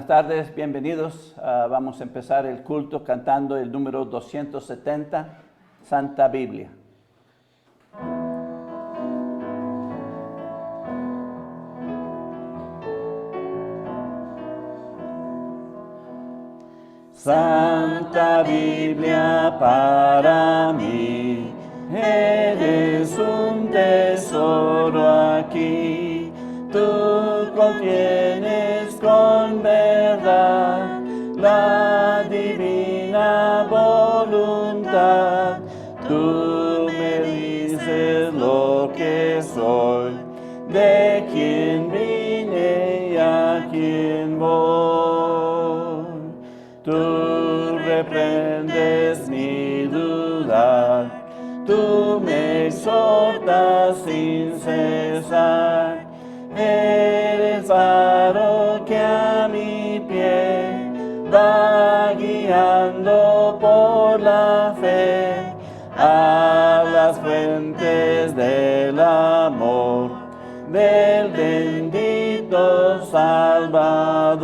Buenas tardes, bienvenidos. Vamos a empezar el culto cantando el número 270, Santa Biblia. Santa Biblia para mí, eres un tesoro aquí. Tú contienes con verdad la divina voluntad. Tú me dices lo que soy, de quién vine y a quién voy. Tú reprendes mi duda, tú me exhortas sin cesar. Eres faro que a mi pie va guiando por la fe a las fuentes del amor del bendito Salvador.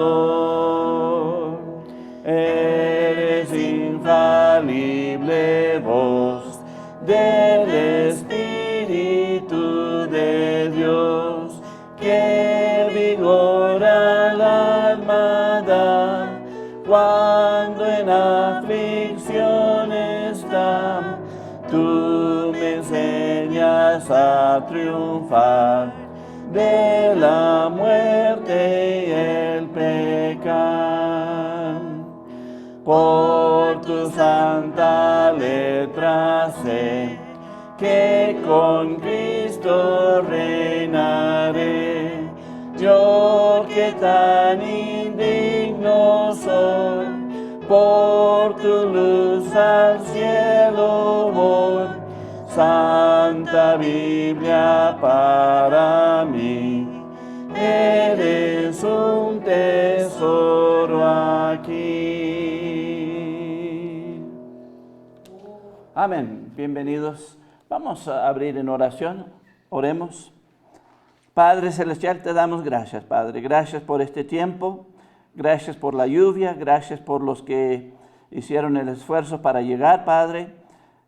Eres infalible voz del Espíritu de Dios, que vigora al alma da cuando en aflicción está. Tú me enseñas a triunfar de la muerte y el pecado. Por tu santa letra sé que con Cristo reinaré. Yo que tan indigno soy, por tu luz al cielo voy. Santa Biblia para mí, eres un tesoro aquí. Amén. Bienvenidos. Vamos a abrir en oración. Oremos. Padre Celestial, te damos gracias, Padre. Gracias por este tiempo. Gracias por la lluvia. Gracias por los que hicieron el esfuerzo para llegar, Padre.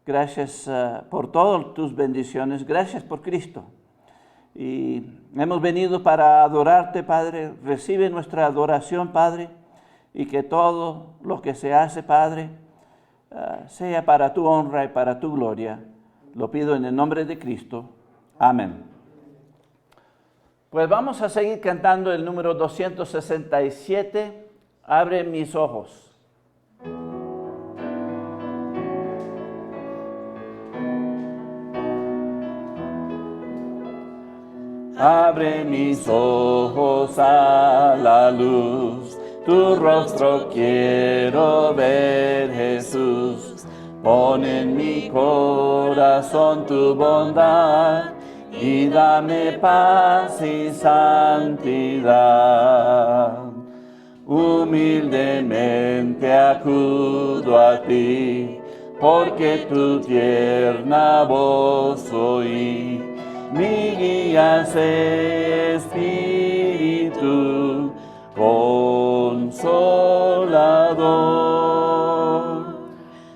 Gracias por todas tus bendiciones. Gracias por Cristo. Y hemos venido para adorarte, Padre. Recibe nuestra adoración, Padre. Y que todo lo que se hace, Padre, sea para tu honra y para tu gloria. Lo pido en el nombre de Cristo. Amén. Pues vamos a seguir cantando el número 267, Abre mis ojos. Abre mis ojos a la luz, tu rostro quiero ver, Jesús. Pon en mi corazón tu bondad y dame paz y santidad. Humildemente acudo a ti, porque tu tierna voz oí. Mi guía sé, Espíritu Consolador.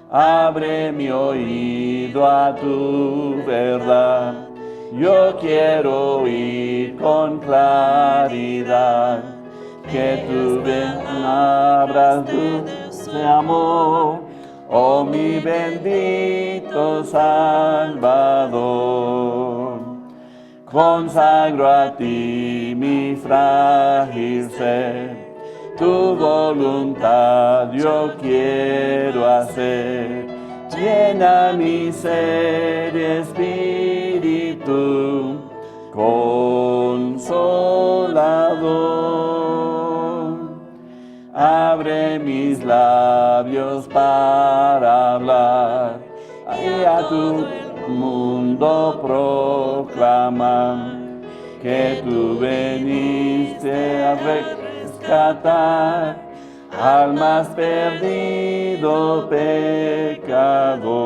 Abre mi oído a tu verdad. Yo quiero oír con claridad que tú abras dulce amor, oh mi bendito Salvador. Consagro a ti mi frágil ser, tu voluntad yo quiero hacer. Llena mi ser, Espíritu Consolador. Abre mis labios para hablar y a tu mundo proclamar que tú veniste a rescatar al más perdido pecador.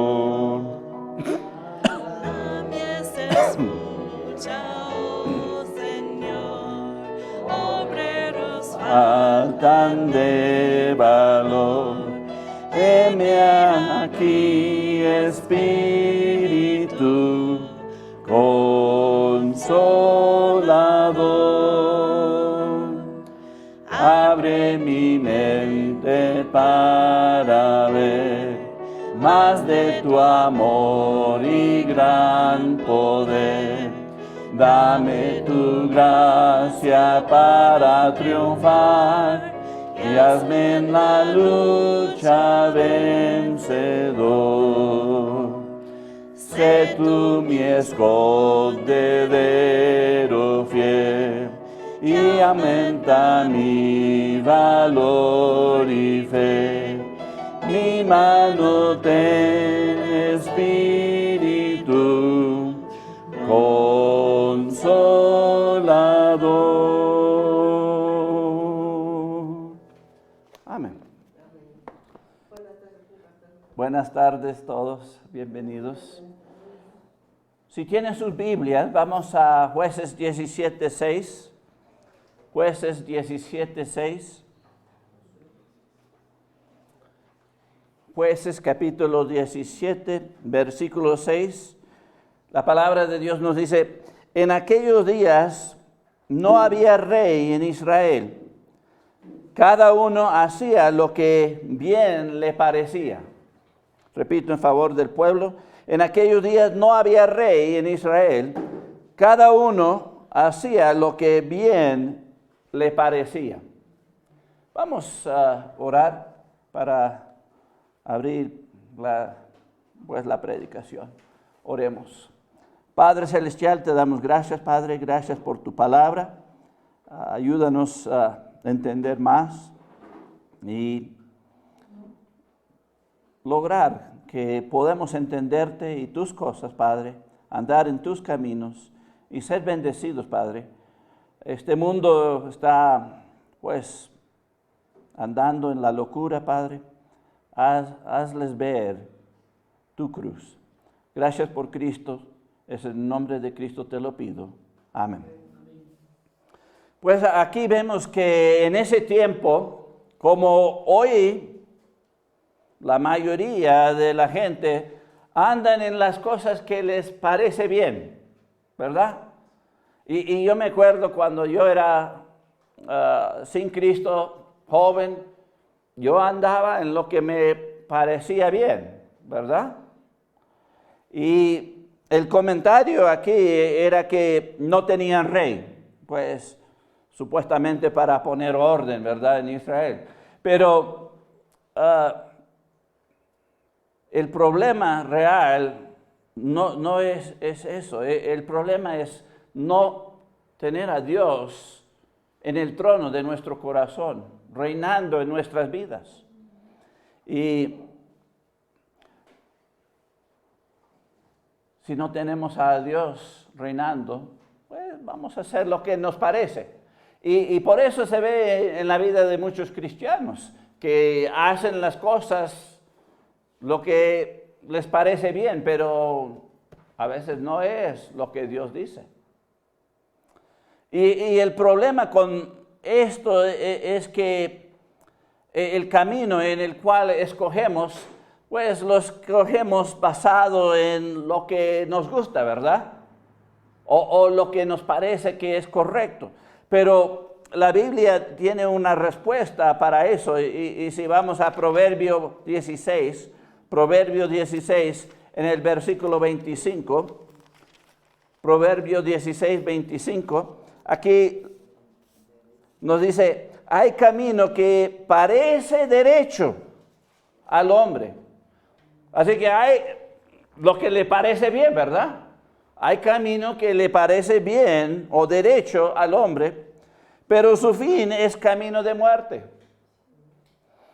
faltan de valor. Heme aquí, Espíritu Consolador. Abre mi mente para ver más de tu amor y gran poder. Dame tu gracia para triunfar y hazme en la lucha vencedor. Sé tú mi escondedero fiel y aumenta mi valor y fe. Mi mano ten, Espíritu Consolador. Amén. Buenas tardes todos, bienvenidos. Si tienen sus Biblias, vamos a Jueces 17:6. Jueces 17:6. Jueces capítulo 17, versículo 6. La palabra de Dios nos dice: en aquellos días no había rey en Israel. Cada uno hacía lo que bien le parecía. Repito en favor del pueblo: en aquellos días no había rey en Israel. Cada uno hacía lo que bien le parecía. Vamos a orar para abrir la predicación. Oremos. Padre Celestial, te damos gracias, Padre, gracias por tu palabra. Ayúdanos a entender más y lograr que podamos entenderte y tus cosas, Padre, andar en tus caminos y ser bendecidos, Padre. Este mundo está, andando en la locura, Padre. Hazles ver tu cruz. Gracias por Cristo. Es en nombre de Cristo te lo pido. Amén. Pues aquí vemos que en ese tiempo, como hoy, la mayoría de la gente andan en las cosas que les parece bien, ¿verdad? Y yo me acuerdo cuando yo era sin Cristo, joven, yo andaba en lo que me parecía bien, ¿verdad? Y el comentario aquí era que no tenían rey, pues supuestamente para poner orden, ¿verdad?, en Israel. Pero el problema real no es eso. El problema es no tener a Dios en el trono de nuestro corazón, reinando en nuestras vidas. Y si no tenemos a Dios reinando, pues vamos a hacer lo que nos parece. Y por eso se ve en la vida de muchos cristianos, que hacen las cosas lo que les parece bien, pero a veces no es lo que Dios dice. Y el problema con esto es que el camino en el cual escogemos, pues lo escogemos basado en lo que nos gusta, ¿verdad? O lo que nos parece que es correcto. Pero la Biblia tiene una respuesta para eso. Y si vamos a Proverbio 16, en el versículo 25, Proverbio 16, 25, aquí nos dice: hay camino que parece derecho al hombre. Así que hay lo que le parece bien, ¿verdad? Hay camino que le parece bien o derecho al hombre, pero su fin es camino de muerte.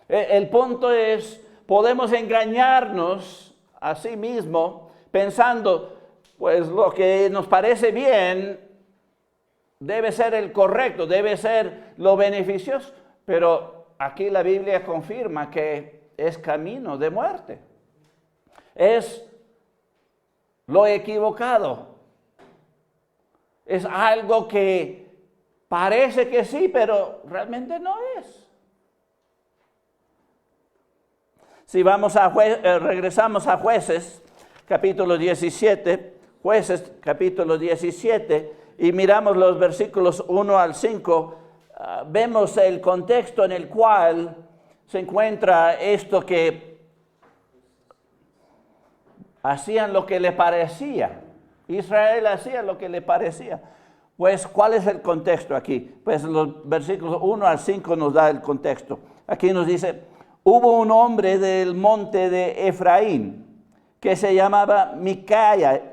El punto es, podemos engañarnos a sí mismo pensando, pues lo que nos parece bien debe ser el correcto, debe ser lo beneficioso, pero aquí la Biblia confirma que es camino de muerte. Es lo equivocado. Es algo que Parece que sí, pero realmente no es. Si vamos a regresamos a Jueces, capítulo 17, Jueces, capítulo 17, y miramos los versículos 1 al 5, vemos el contexto en el cual se encuentra esto que hacían lo que le parecía. Israel hacía lo que le parecía. Pues, ¿cuál es el contexto aquí? Pues los versículos 1 al 5 nos da el contexto. Aquí nos dice, hubo un hombre del monte de Efraín que se llamaba Micaía,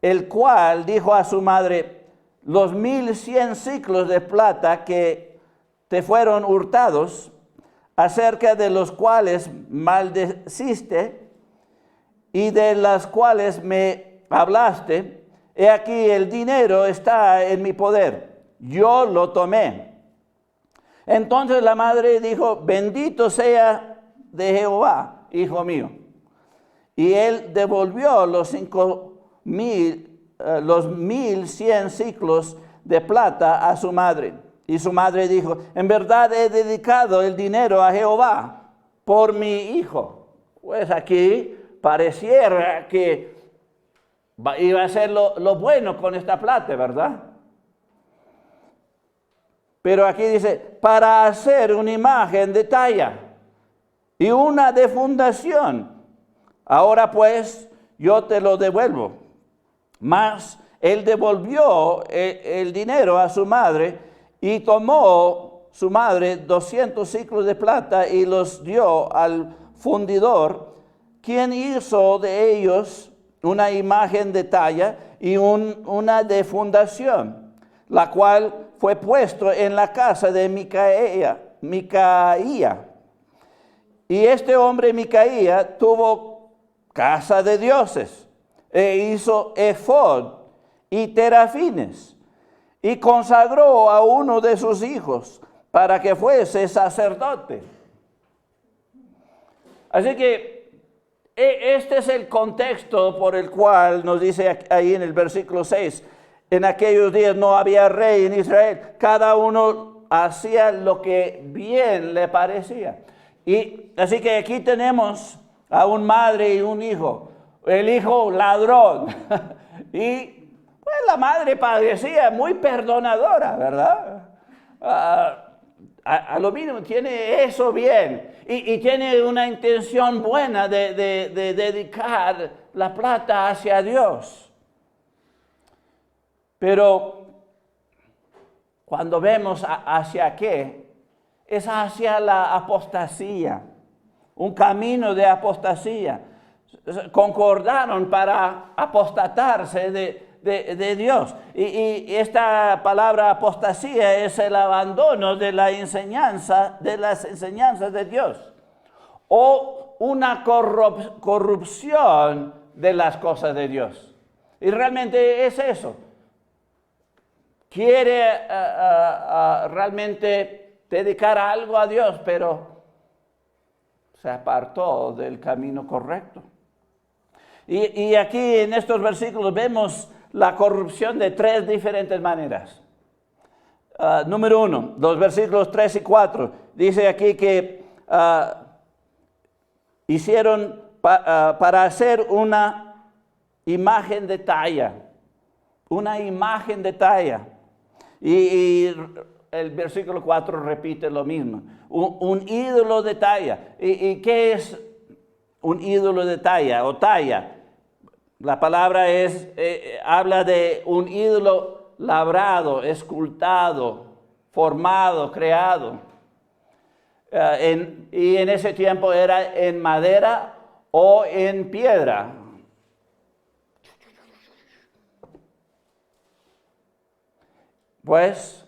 el cual dijo a su madre, los 1100 siclos de plata que te fueron hurtados, acerca de los cuales maldeciste y de las cuales me hablaste, he aquí el dinero está en mi poder, yo lo tomé. Entonces la madre dijo, bendito sea de Jehová, hijo mío. Y él devolvió los 1100 ciclos de plata a su madre. Y su madre dijo, en verdad he dedicado el dinero a Jehová por mi hijo. Pues aquí pareciera que iba a ser lo bueno con esta plata, ¿verdad? Pero aquí dice, para hacer una imagen de talla y una de fundación. Ahora pues, yo te lo devuelvo. Mas él devolvió el dinero a su madre y tomó su madre 200 ciclos de plata y los dio al fundidor, quien hizo de ellos una imagen de talla y una de fundación, la cual fue puesto en la casa de Micaía. Y este hombre Micaía tuvo casa de dioses, e hizo efod y terafines, y consagró a uno de sus hijos para que fuese sacerdote. Así que este es el contexto por el cual nos dice ahí en el versículo 6, en aquellos días no había rey en Israel, cada uno hacía lo que bien le parecía. Y así que aquí tenemos a un madre y un hijo, el hijo ladrón, y pues la madre parecía muy perdonadora, ¿verdad? A lo mínimo tiene eso bien y tiene una intención buena de dedicar la plata hacia Dios. Pero cuando vemos hacia qué, es hacia la apostasía, un camino de apostasía. Concordaron para apostatarse de Dios. Y esta palabra apostasía es el abandono de las enseñanzas de Dios. O una corrupción de las cosas de Dios. Y realmente es eso. Quiere realmente dedicar algo a Dios, pero se apartó del camino correcto. Y aquí en estos versículos vemos la corrupción de tres diferentes maneras. Número 1, los versículos 3 y 4, dice aquí que hicieron para hacer una imagen de talla, una imagen de talla. Y el versículo 4 repite lo mismo, un ídolo de talla. ¿Y qué es un ídolo de talla o talla? La palabra habla de un ídolo labrado, escultado, formado, creado. Y en ese tiempo era en madera o en piedra. Pues,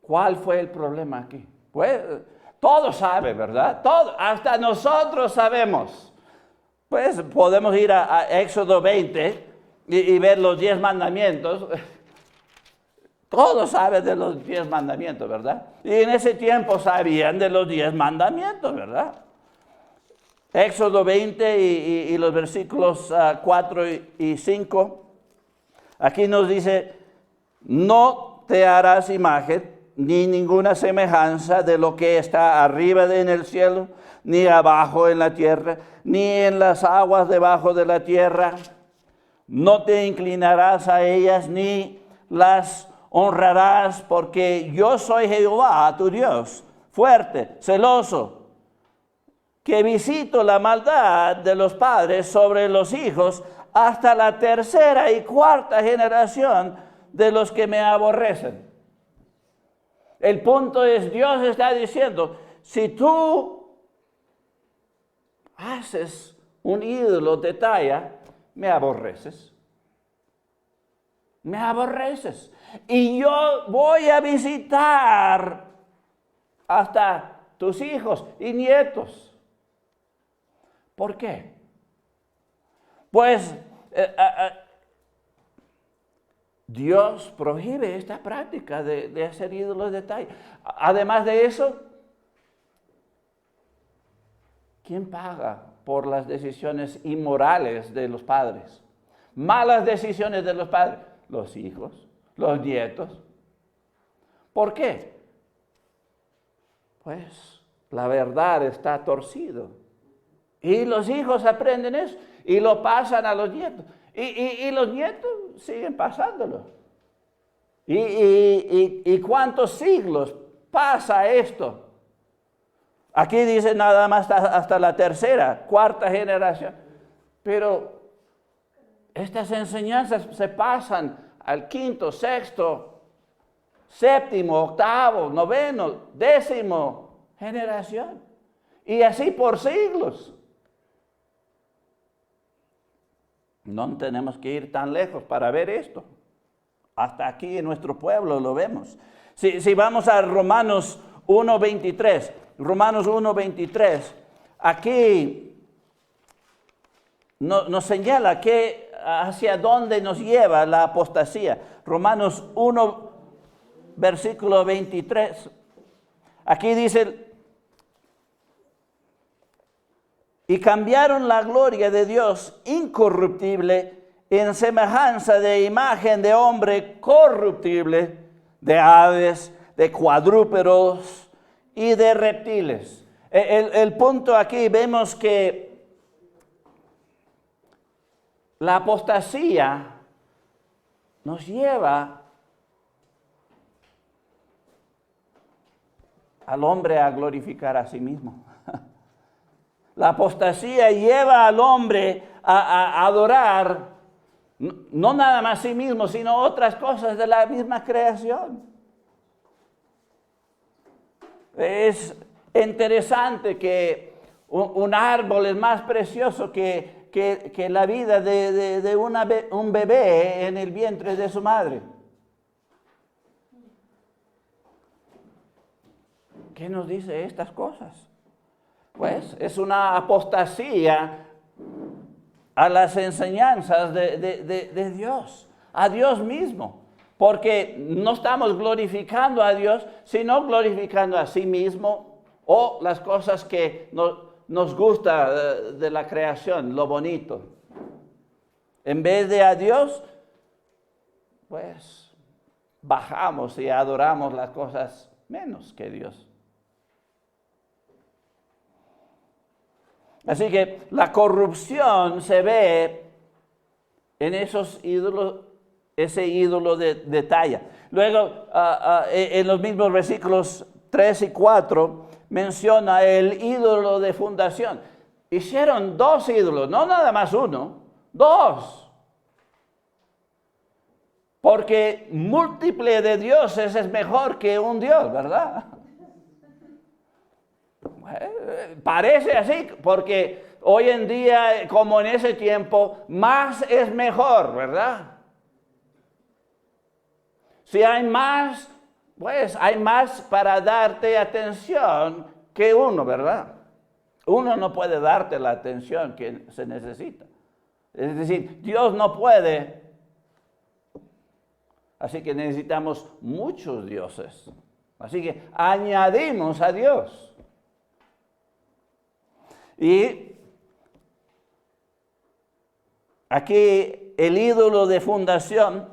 ¿cuál fue el problema aquí? Pues, todos saben, ¿verdad? Hasta nosotros sabemos. Pues podemos ir a Éxodo 20 y ver los 10 mandamientos. Todos saben de los 10 mandamientos, ¿verdad? Y en ese tiempo sabían de los 10 mandamientos, ¿verdad? Éxodo 20 y los versículos 4 y 5. Aquí nos dice, no te harás imagen ni ninguna semejanza de lo que está arriba en el cielo, ni abajo en la tierra, ni en las aguas debajo de la tierra. No te inclinarás a ellas ni las honrarás, porque yo soy Jehová, tu Dios, fuerte, celoso, que visito la maldad de los padres sobre los hijos hasta la tercera y cuarta generación de los que me aborrecen. El punto es, Dios está diciendo, si tú haces un ídolo de talla, me aborreces. Me aborreces. Y yo voy a visitar hasta tus hijos y nietos. ¿Por qué? Pues Dios prohíbe esta práctica de hacer ídolos de talla. Además de eso, ¿quién paga por las decisiones inmorales de los padres? Malas decisiones de los padres. Los hijos, los nietos. ¿Por qué? Pues la verdad está torcido. Y los hijos aprenden eso y lo pasan a los nietos. Y los nietos siguen pasándolo. ¿Y cuántos siglos pasa esto? Aquí dice nada más hasta la tercera, cuarta generación. Pero estas enseñanzas se pasan al quinto, sexto, séptimo, octavo, noveno, décimo generación. Y así por siglos. No tenemos que ir tan lejos para ver esto. Hasta aquí en nuestro pueblo lo vemos. Si vamos a Romanos 1:23, Romanos 1:23, aquí nos señala que hacia dónde nos lleva la apostasía. Romanos 1, versículo 23. Aquí dice, y cambiaron la gloria de Dios incorruptible en semejanza de imagen de hombre corruptible, de aves, de cuadrúpedos y de reptiles. El punto aquí vemos que la apostasía nos lleva al hombre a glorificar a sí mismo. La apostasía lleva al hombre a adorar no nada más a sí mismo, sino otras cosas de la misma creación. Es interesante que un árbol es más precioso que la vida de un bebé en el vientre de su madre. ¿Qué nos dice estas cosas? Pues es una apostasía a las enseñanzas de Dios, a Dios mismo. Porque no estamos glorificando a Dios, sino glorificando a sí mismo o las cosas que nos gusta de la creación, lo bonito. En vez de a Dios, pues bajamos y adoramos las cosas menos que Dios. Así que la corrupción se ve en esos ídolos, ese ídolo de talla. Luego, en los mismos versículos 3 y 4, menciona el ídolo de fundación. Hicieron 2 ídolos, no nada más uno, 2. Porque múltiple de dioses es mejor que un Dios, ¿verdad? Parece así, porque hoy en día, como en ese tiempo, más es mejor, ¿verdad? Si hay más, pues hay más para darte atención que uno, ¿verdad? Uno no puede darte la atención que se necesita. Es decir, Dios no puede. Así que necesitamos muchos dioses. Así que añadimos a Dios. Y aquí el ídolo de fundación,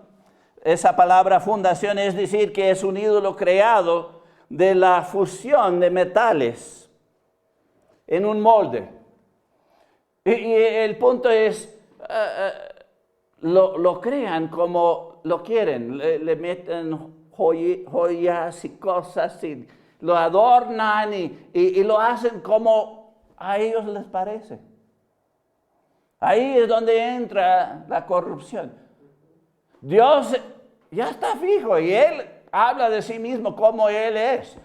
esa palabra fundación es decir que es un ídolo creado de la fusión de metales en un molde. Y el punto es, lo crean como lo quieren, le meten joyas y cosas y lo adornan y lo hacen como a ellos les parece. Ahí es donde entra la corrupción. Dios ya está fijo y Él habla de sí mismo como Él es.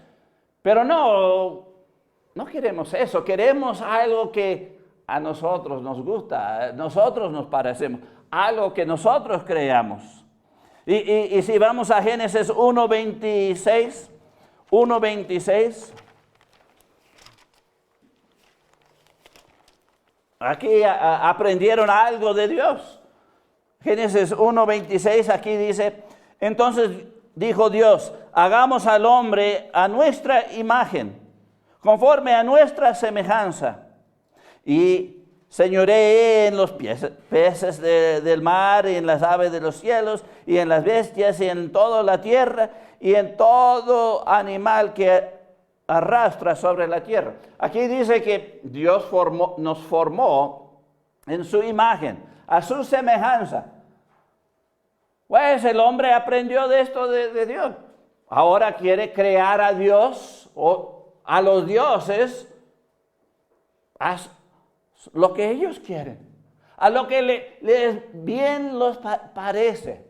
Pero no queremos eso, queremos algo que a nosotros nos gusta, nosotros nos parecemos, algo que nosotros creamos. Y si vamos a Génesis 1:26, aquí aprendieron algo de Dios. Génesis 1:26 aquí dice, entonces dijo Dios, hagamos al hombre a nuestra imagen, conforme a nuestra semejanza, y señoree en los peces del mar, y en las aves de los cielos, y en las bestias, y en toda la tierra, y en todo animal que arrastra sobre la tierra. Aquí dice que Dios nos formó en su imagen, a su semejanza. Pues el hombre aprendió de esto de Dios. Ahora quiere crear a Dios o a los dioses a lo que ellos quieren, a lo que les bien les parece.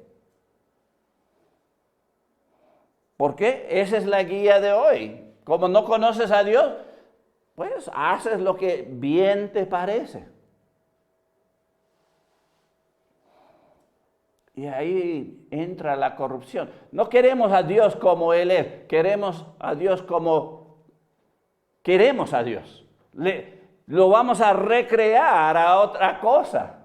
¿Por qué? Esa es la guía de hoy. Como no conoces a Dios, pues haces lo que bien te parece. Y ahí entra la corrupción. No queremos a Dios como Él es, queremos a Dios como queremos a Dios. Lo vamos a recrear a otra cosa.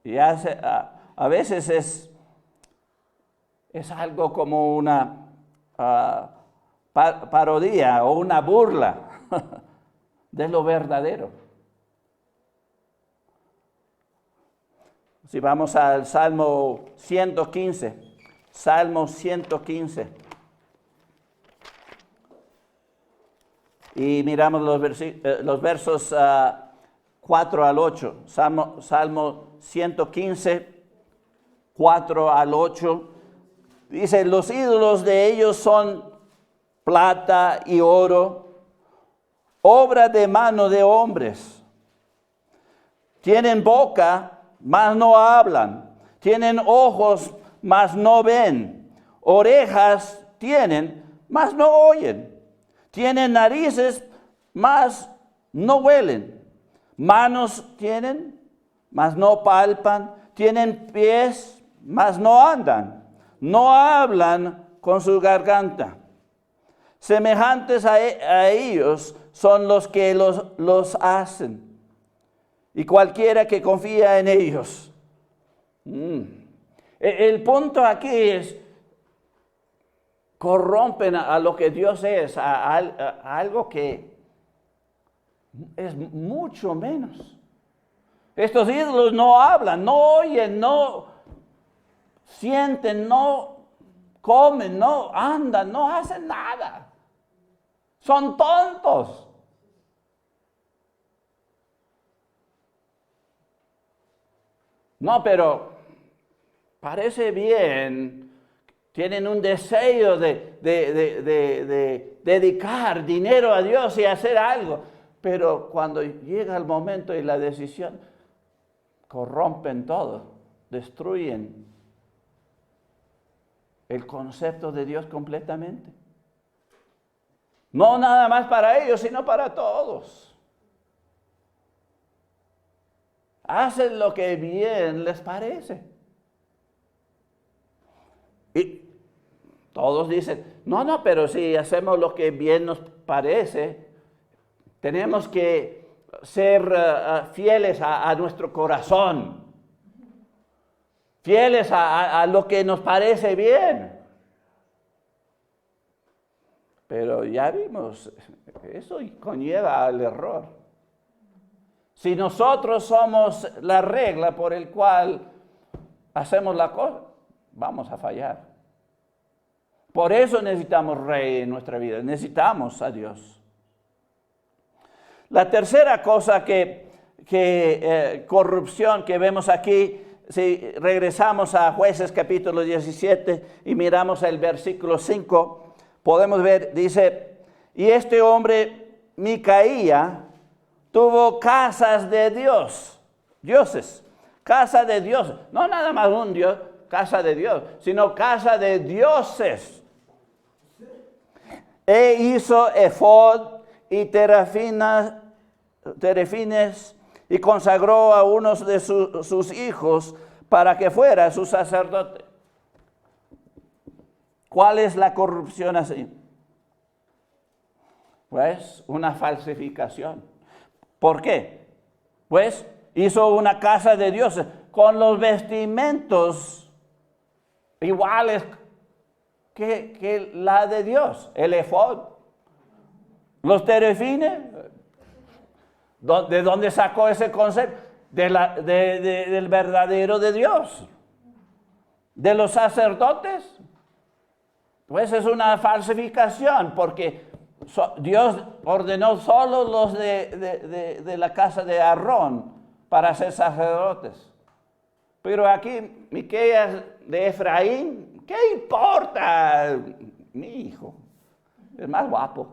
Y a veces es algo como una parodia o una burla de lo verdadero. Si vamos al Salmo 115, Salmo 115. Y miramos los versos 4 al 8. Salmo 115, 4 al 8. Dice, los ídolos de ellos son plata y oro, obra de mano de hombres. Tienen boca, mas no hablan. Tienen ojos, mas no ven. Orejas tienen, mas no oyen. Tienen narices, mas no huelen. Manos tienen, mas no palpan. Tienen pies, mas no andan. No hablan con su garganta. Semejantes a ellos son los que los hacen, y cualquiera que confía en ellos. El punto aquí es, corrompen a lo que Dios es, a algo que es mucho menos. Estos ídolos no hablan, no oyen, no sienten, no comen, no andan, no hacen nada. Son tontos. No, pero parece bien. Tienen un deseo de dedicar dinero a Dios y hacer algo. Pero cuando llega el momento y la decisión, corrompen todo, destruyen el concepto de Dios completamente. No nada más para ellos, sino para todos. Hacen lo que bien les parece. Y todos dicen, no, pero si hacemos lo que bien nos parece, tenemos que ser fieles a nuestro corazón, fieles a lo que nos parece bien. Pero ya vimos, eso conlleva al error. Si nosotros somos la regla por el cual hacemos la cosa, vamos a fallar. Por eso necesitamos rey en nuestra vida, necesitamos a Dios. La tercera cosa corrupción que vemos aquí, si regresamos a Jueces capítulo 17 y miramos el versículo 5, podemos ver, dice, y este hombre, Micaía, tuvo casas de dioses, casa de Dios, no nada más un Dios, casa de Dios, sino casa de dioses. E hizo efod y terafines y consagró a unos de sus hijos para que fuera su sacerdote. ¿Cuál es la corrupción así? Pues una falsificación. ¿Por qué? Pues hizo una casa de dioses con los vestimentos iguales que la de Dios, el efod. Los terafines, ¿de dónde sacó ese concepto? Del verdadero de Dios. De los sacerdotes. Pues es una falsificación, porque Dios ordenó solo los de la casa de Aarón para ser sacerdotes. Pero aquí, Micaías de Efraín, ¿qué importa? Mi hijo es más guapo.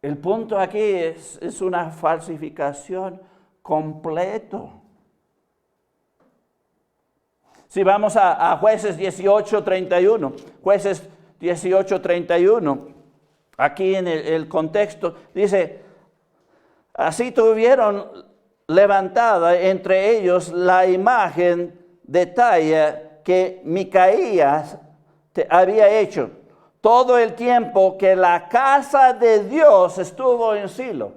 El punto aquí es una falsificación completo. Si vamos a Jueces 18:31, Jueces 18:31, aquí en el contexto, dice, así tuvieron levantada entre ellos la imagen de talla que Micaías había hecho todo el tiempo que la casa de Dios estuvo en Silo.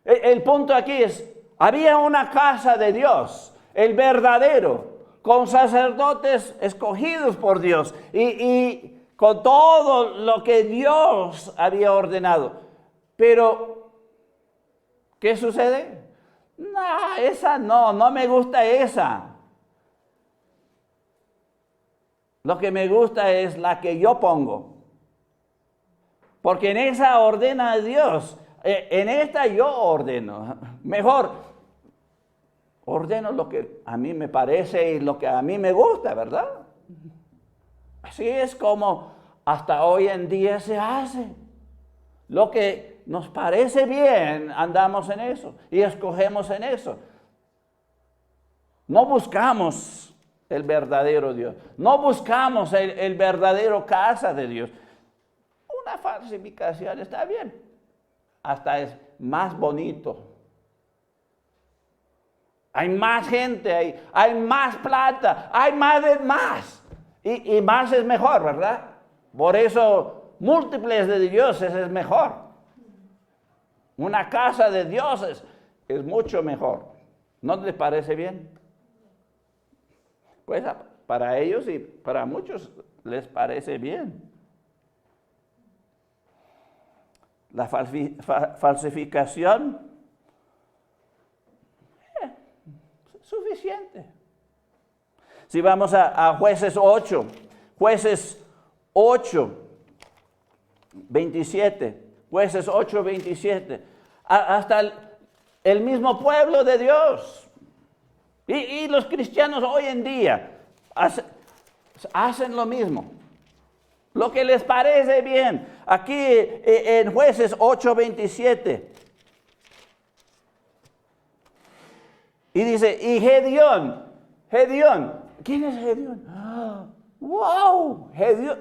El punto aquí es, había una casa de Dios, el verdadero, con sacerdotes escogidos por Dios y con todo lo que Dios había ordenado. Pero, ¿qué sucede? No, esa no me gusta esa. Lo que me gusta es la que yo pongo. Porque en esa ordena Dios. En esta yo ordeno. Mejor, ordeno lo que a mí me parece y lo que a mí me gusta, ¿verdad? Así es como hasta hoy en día se hace. Lo que nos parece bien, andamos en eso y escogemos en eso. No buscamos el verdadero Dios. No buscamos el verdadero casa de Dios. Una falsificación está bien. Hasta es más bonito. Hay más gente, hay más plata, hay más. Y más es mejor, ¿verdad? Por eso múltiples de dioses es mejor. Una casa de dioses es mucho mejor. ¿No les parece bien? Pues para ellos y para muchos les parece bien. La falsificación suficiente. Si vamos a Jueces 8, Jueces 8, 27, Jueces 8, 27, hasta el mismo pueblo de Dios. Y los cristianos hoy en día hacen lo mismo. Lo que les parece bien. Aquí en Jueces 8:27. Y dice, y Gedeón. ¿Quién es Gedeón? ¡Wow! Gedeón.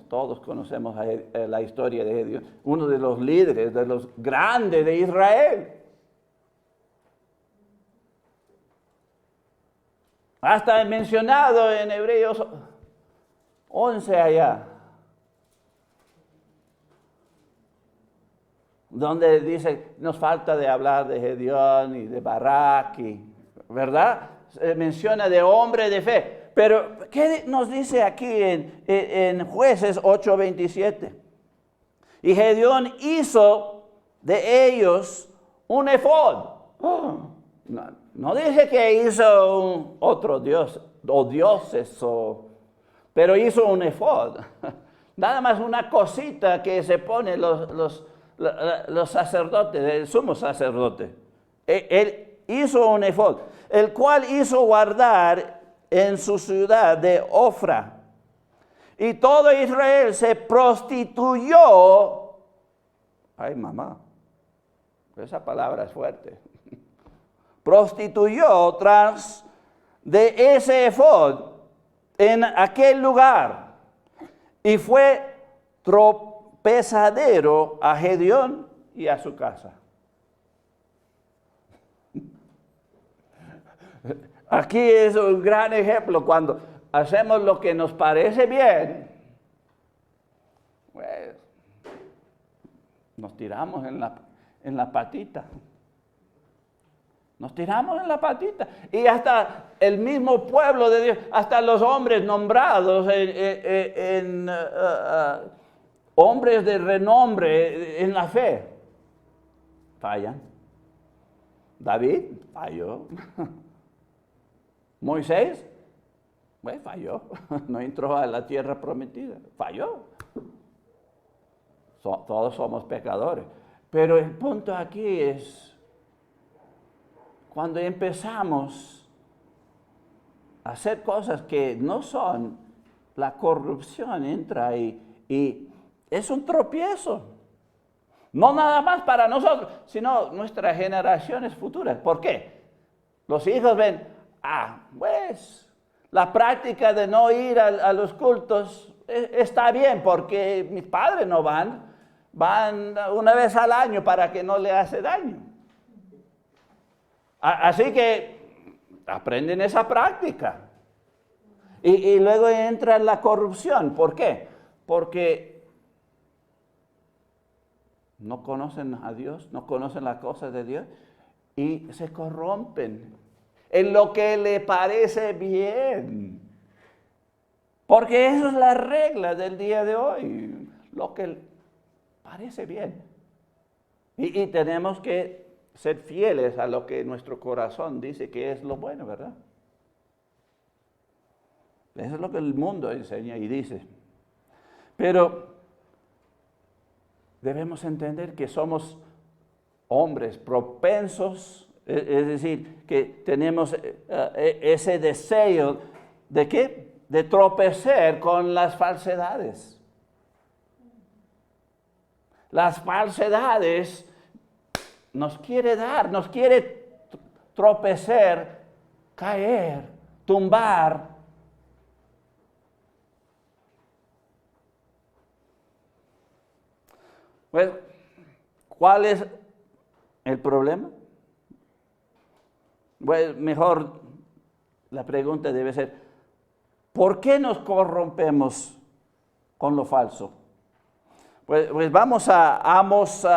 Todos conocemos la historia de Gedeón. Uno de los líderes, de los grandes de Israel. Hasta mencionado en Hebreos 11 allá, donde dice, nos falta de hablar de Gedeón y de Barak, ¿verdad? Se menciona de hombre de fe. Pero, ¿qué nos dice aquí en Jueces 8:27? Y Gedeón hizo de ellos un efod. No dice que hizo otro dios o dioses, pero hizo un efod. Nada más una cosita que se pone los sacerdotes, el sumo sacerdote. Él hizo un efod, el cual hizo guardar en su ciudad de Ofra. Y todo Israel se prostituyó. Ay, mamá, esa palabra es fuerte. Prostituyó tras de ese efod en aquel lugar. Y fue tropezadero a Gedeón y a su casa. Aquí es un gran ejemplo cuando hacemos lo que nos parece bien, pues nos tiramos en la patita. Nos tiramos en la patita. Y hasta el mismo pueblo de Dios, hasta los hombres nombrados hombres de renombre en la fe, fallan. David falló. Moisés, pues falló. No entró a la tierra prometida. Falló. Todos somos pecadores. Pero el punto aquí es, cuando empezamos a hacer cosas que no son, la corrupción entra y es un tropiezo. No nada más para nosotros, sino nuestras generaciones futuras. ¿Por qué? Los hijos ven, pues la práctica de no ir a los cultos está bien porque mis padres no van una vez al año para que no le hace daño. Así que aprenden esa práctica. Y luego entra la corrupción. ¿Por qué? Porque no conocen a Dios, no conocen las cosas de Dios y se corrompen en lo que le parece bien. Porque eso es la regla del día de hoy, lo que parece bien. Y tenemos que ser fieles a lo que nuestro corazón dice que es lo bueno, ¿verdad? Eso es lo que el mundo enseña y dice. Pero debemos entender que somos hombres propensos, es decir, que tenemos ese deseo de ¿qué? De tropezar con las falsedades. Las falsedades nos quiere tropezar, caer, tumbar. Pues, ¿cuál es el problema? Pues mejor la pregunta debe ser, ¿por qué nos corrompemos con lo falso? Pues vamos a Amos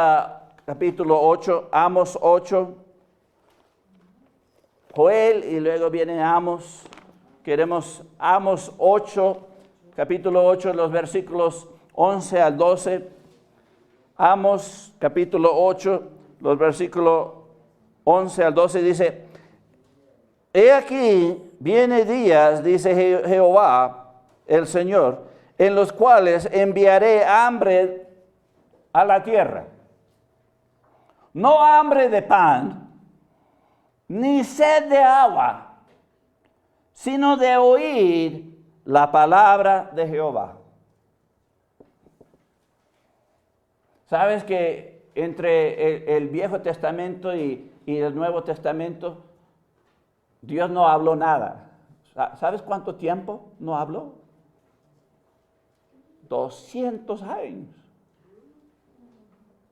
capítulo 8, Amos 8, Joel y luego viene Amos. Queremos Amos 8, capítulo 8, los versículos 11 al 12. Amos capítulo 8, los versículos 11 al 12 dice, he aquí viene días, dice Jehová, el Señor, en los cuales enviaré hambre a la tierra. No hambre de pan, ni sed de agua, sino de oír la palabra de Jehová. ¿Sabes que entre el Viejo Testamento y el Nuevo Testamento, Dios no habló nada? ¿Sabes cuánto tiempo no habló? 200 años.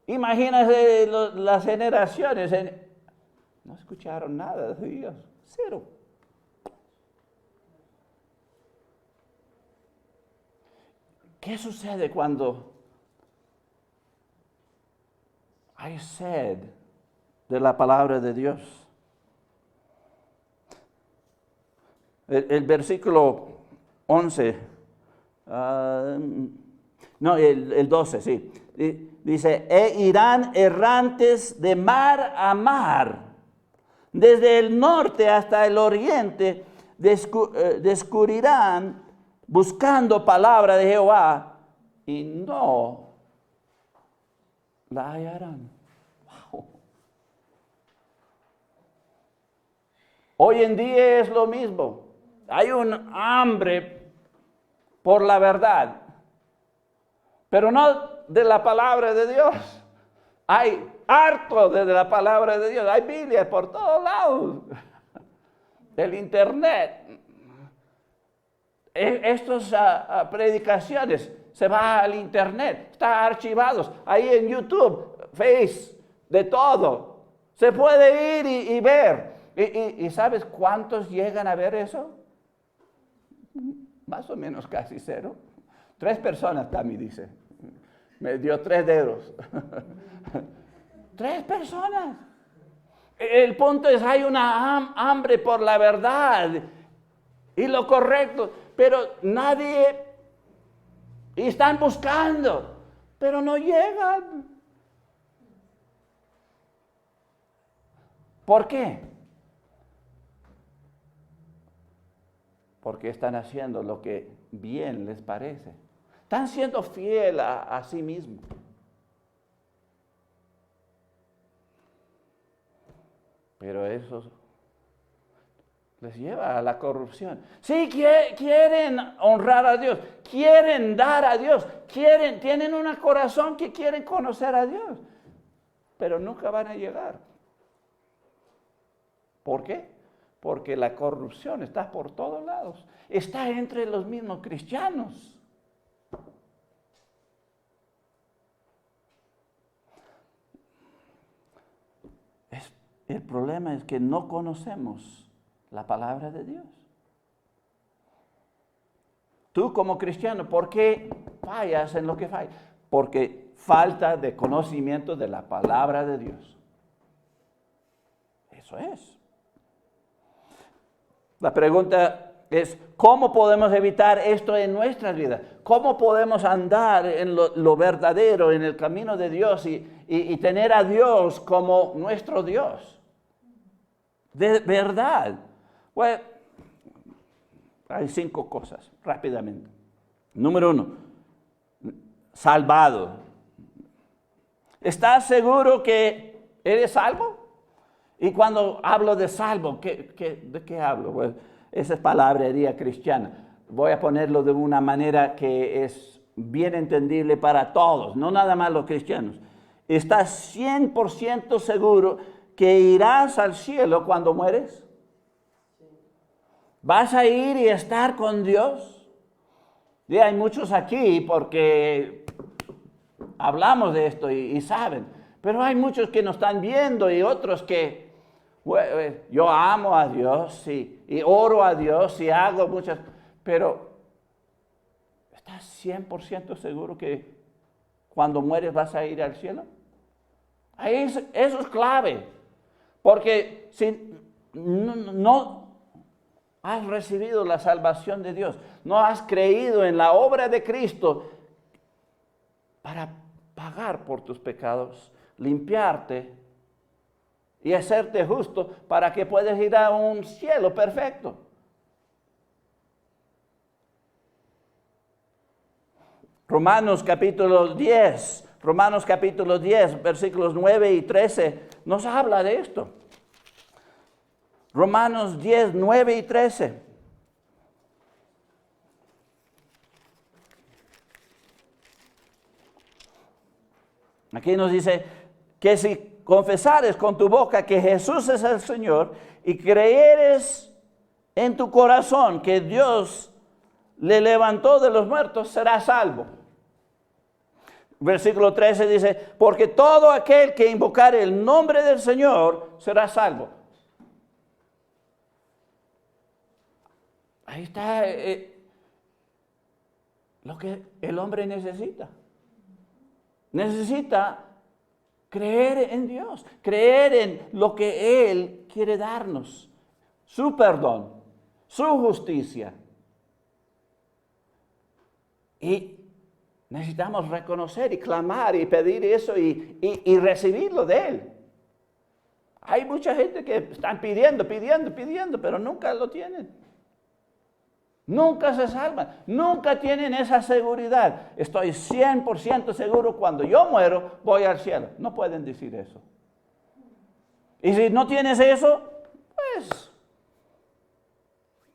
Imagínense las generaciones, no escucharon nada de Dios, cero. ¿Qué sucede cuando hay sed de la palabra de Dios? El versículo 11, el 12, sí. Dice, e irán errantes de mar a mar, desde el norte hasta el oriente, descubrirán buscando palabra de Jehová y no la hallarán. Wow. Hoy en día es lo mismo. Hay un hambre por la verdad, pero no de la palabra de Dios. Hay harto de la palabra de Dios. Hay Biblia por todos lados. El internet. Estas predicaciones se va al internet. Están archivados ahí en YouTube, Face, de todo. Se puede ir y ver. ¿Y sabes cuántos llegan a ver eso? Más o menos casi cero. 3 personas, Tami dice. Me dio 3 dedos. 3 personas. El punto es, hay una hambre por la verdad y lo correcto, pero nadie, y están buscando, pero no llegan. ¿Por qué? Porque están haciendo lo que bien les parece. Están siendo fieles a sí mismos. Pero eso les lleva a la corrupción. Sí, quieren honrar a Dios, quieren dar a Dios, tienen un corazón que quieren conocer a Dios, pero nunca van a llegar. ¿Por qué? Porque la corrupción está por todos lados, está entre los mismos cristianos. El problema es que no conocemos la palabra de Dios. Tú como cristiano, ¿por qué fallas en lo que fallas? Porque falta de conocimiento de la palabra de Dios. Eso es. La pregunta es, ¿cómo podemos evitar esto en nuestras vidas? ¿Cómo podemos andar en lo verdadero, en el camino de Dios y tener a Dios como nuestro Dios? De verdad. Bueno, hay 5 cosas, rápidamente. Número 1, salvado. ¿Estás seguro que eres salvo? Y cuando hablo de salvo, ¿de qué hablo? Bueno, esa es palabrería cristiana. Voy a ponerlo de una manera que es bien entendible para todos, no nada más los cristianos. ¿Estás 100% seguro que irás al cielo cuando mueres? ¿Vas a ir y estar con Dios? Y hay muchos aquí porque hablamos de esto y saben, pero hay muchos que nos están viendo y otros que, bueno, yo amo a Dios y oro a Dios y hago muchas, pero ¿estás 100% seguro que cuando mueres vas a ir al cielo? Eso es clave, porque si no has recibido la salvación de Dios, no has creído en la obra de Cristo para pagar por tus pecados, limpiarte y hacerte justo para que puedas ir a un cielo perfecto. Romanos capítulo 10, versículos 9 y 13, nos habla de esto. Romanos 10, 9 y 13. Aquí nos dice que si confesares con tu boca que Jesús es el Señor y creyeres en tu corazón que Dios le levantó de los muertos, serás salvo. Versículo 13 dice, porque todo aquel que invocare el nombre del Señor será salvo. Ahí está lo que el hombre necesita. Necesita creer en Dios, creer en lo que Él quiere darnos, su perdón, su justicia. Y Necesitamos reconocer y clamar y pedir eso y recibirlo de Él. Hay mucha gente que están pidiendo, pero nunca lo tienen. Nunca se salvan, nunca tienen esa seguridad. Estoy 100% seguro cuando yo muero voy al cielo. No pueden decir eso. Y si no tienes eso, pues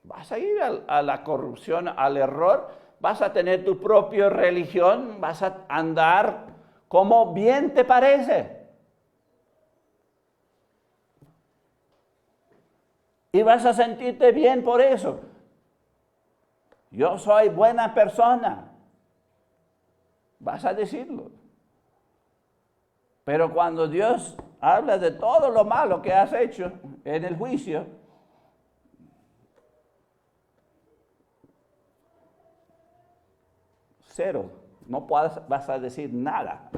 vas a ir a la corrupción, al error. Vas a tener tu propia religión, vas a andar como bien te parece. Y vas a sentirte bien por eso. Yo soy buena persona. Vas a decirlo. Pero cuando Dios habla de todo lo malo que has hecho en el juicio, cero. No vas a decir nada.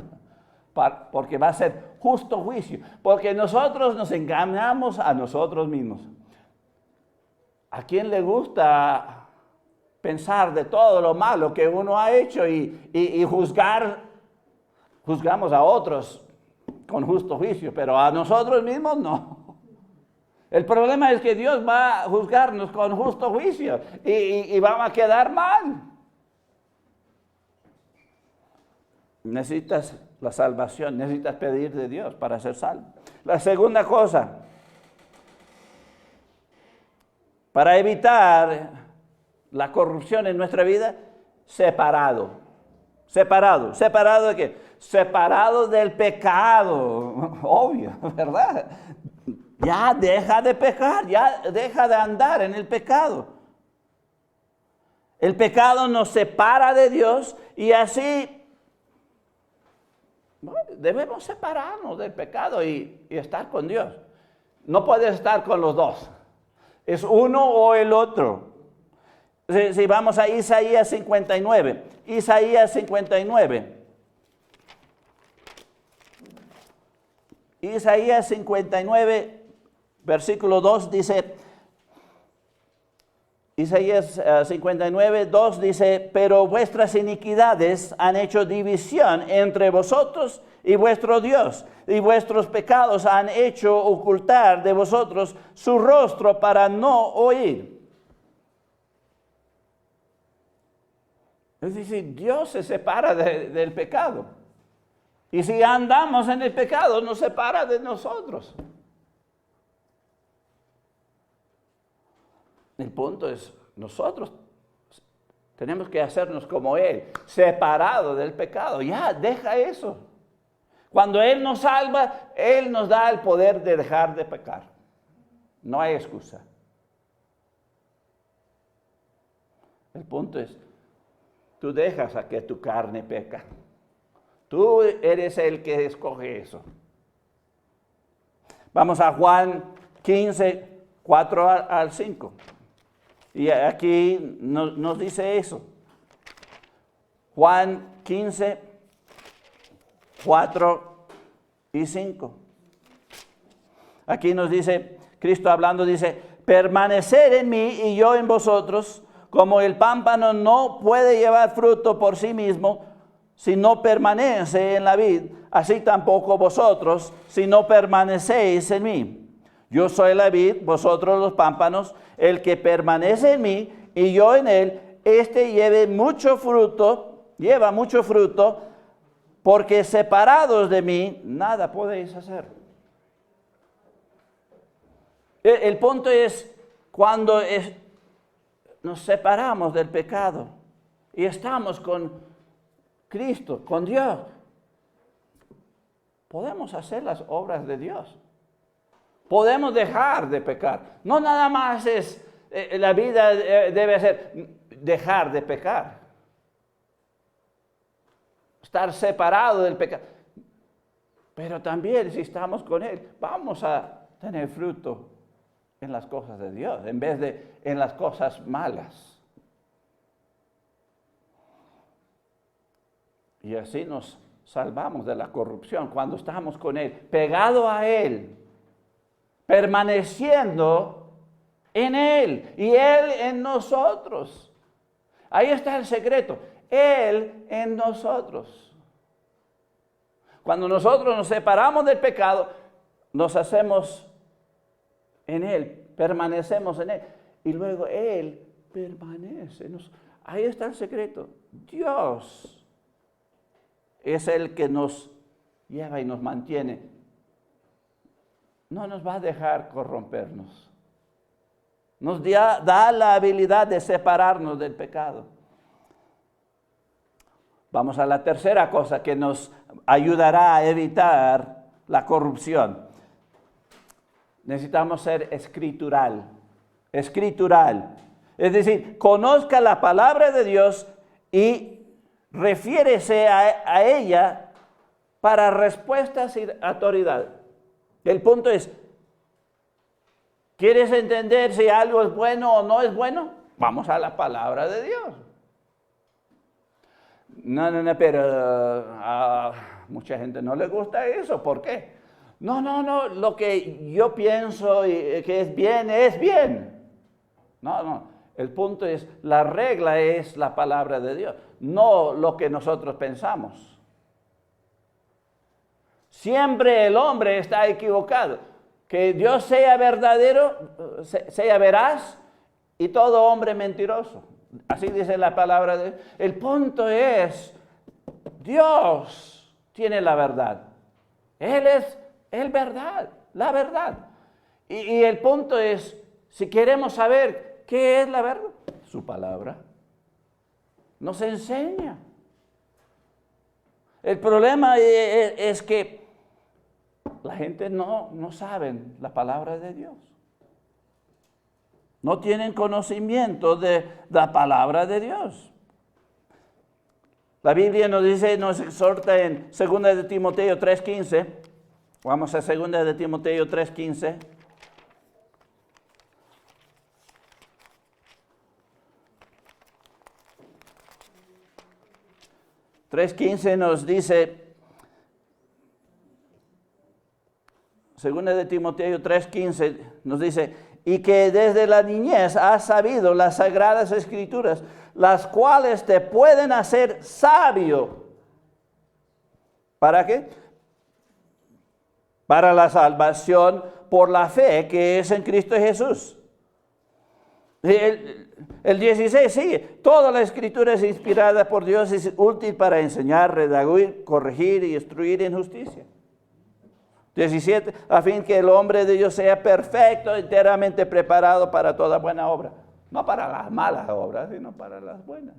Porque va a ser justo juicio. Porque nosotros nos engañamos a nosotros mismos. ¿A quién le gusta pensar de todo lo malo que uno ha hecho y juzgamos a otros con justo juicio, pero a nosotros mismos no? El problema es que Dios va a juzgarnos con justo juicio y vamos a quedar mal. Necesitas la salvación, necesitas pedir de Dios para ser salvo. La segunda cosa, para evitar la corrupción en nuestra vida, separado. ¿Separado de qué? Separado del pecado, obvio, ¿verdad? Ya deja de pecar, ya deja de andar en el pecado. El pecado nos separa de Dios y así debemos separarnos del pecado y estar con Dios. No puedes estar con los dos. Es uno o el otro. Si vamos a Isaías 59. Isaías 59. Isaías 59, versículo 2 dice, Isaías 59, 2 dice, pero vuestras iniquidades han hecho división entre vosotros y vuestro Dios, y vuestros pecados han hecho ocultar de vosotros su rostro para no oír. Es decir, Dios se separa del pecado. Y si andamos en el pecado, nos separa de nosotros. El punto es, nosotros tenemos que hacernos como Él, separado del pecado. Ya, deja eso. Cuando Él nos salva, Él nos da el poder de dejar de pecar. No hay excusa. El punto es, tú dejas a que tu carne peca. Tú eres el que escoge eso. Vamos a Juan 15, 4 al 5. Y aquí nos dice eso. Juan 15, 4 y 5. Aquí nos dice, Cristo hablando dice, permanecer en mí y yo en vosotros, como el pámpano no puede llevar fruto por sí mismo, si no permanece en la vid, así tampoco vosotros, si no permanecéis en mí. Yo soy la vid, vosotros los pámpanos. El que permanece en mí y yo en él, lleva mucho fruto, porque separados de mí, nada podéis hacer. El punto es, cuando nos separamos del pecado y estamos con Cristo, con Dios, podemos hacer las obras de Dios. Podemos dejar de pecar. No nada más es, la vida debe ser dejar de pecar. Estar separado del pecado. Pero también si estamos con Él, vamos a tener fruto en las cosas de Dios, en vez de en las cosas malas. Y así nos salvamos de la corrupción cuando estamos con Él, pegado a Él, permaneciendo en Él y Él en nosotros. Ahí está el secreto. Él en nosotros. Cuando nosotros nos separamos del pecado, nos hacemos en Él, permanecemos en Él. Y luego Él permanece. Ahí está el secreto. Dios es el que nos lleva y nos mantiene. No nos va a dejar corrompernos. Nos da la habilidad de separarnos del pecado. Vamos a la tercera cosa que nos ayudará a evitar la corrupción. Necesitamos ser escritural. Escritural. Es decir, conozca la palabra de Dios y refiérese a ella para respuestas y autoridad. El punto es, ¿quieres entender si algo es bueno o no es bueno? Vamos a la palabra de Dios. No, pero a mucha gente no le gusta eso. ¿Por qué? No, lo que yo pienso que es bien, es bien. No, el punto es, la regla es la palabra de Dios, no lo que nosotros pensamos. Siempre el hombre está equivocado. Que Dios sea verdadero, sea veraz, y todo hombre mentiroso. Así dice la palabra de Dios. El punto es, Dios tiene la verdad. Él es verdad, la verdad. Y el punto es, si queremos saber qué es la verdad, su palabra nos enseña. El problema es que la gente no sabe la palabra de Dios. No tienen conocimiento de la palabra de Dios. La Biblia nos exhorta en 2 de Timoteo 3:15. Vamos a 2 de Timoteo 3:15. 3:15 nos dice, 2 de Timoteo 3:15 nos dice, y que desde la niñez has sabido las sagradas escrituras, las cuales te pueden hacer sabio. ¿Para qué? Para la salvación por la fe que es en Cristo Jesús. El 16 sigue, toda la escritura es inspirada por Dios y es útil para enseñar, redarguir, corregir y instruir en justicia. 17, a fin que el hombre de Dios sea perfecto, enteramente preparado para toda buena obra. No para las malas obras, sino para las buenas.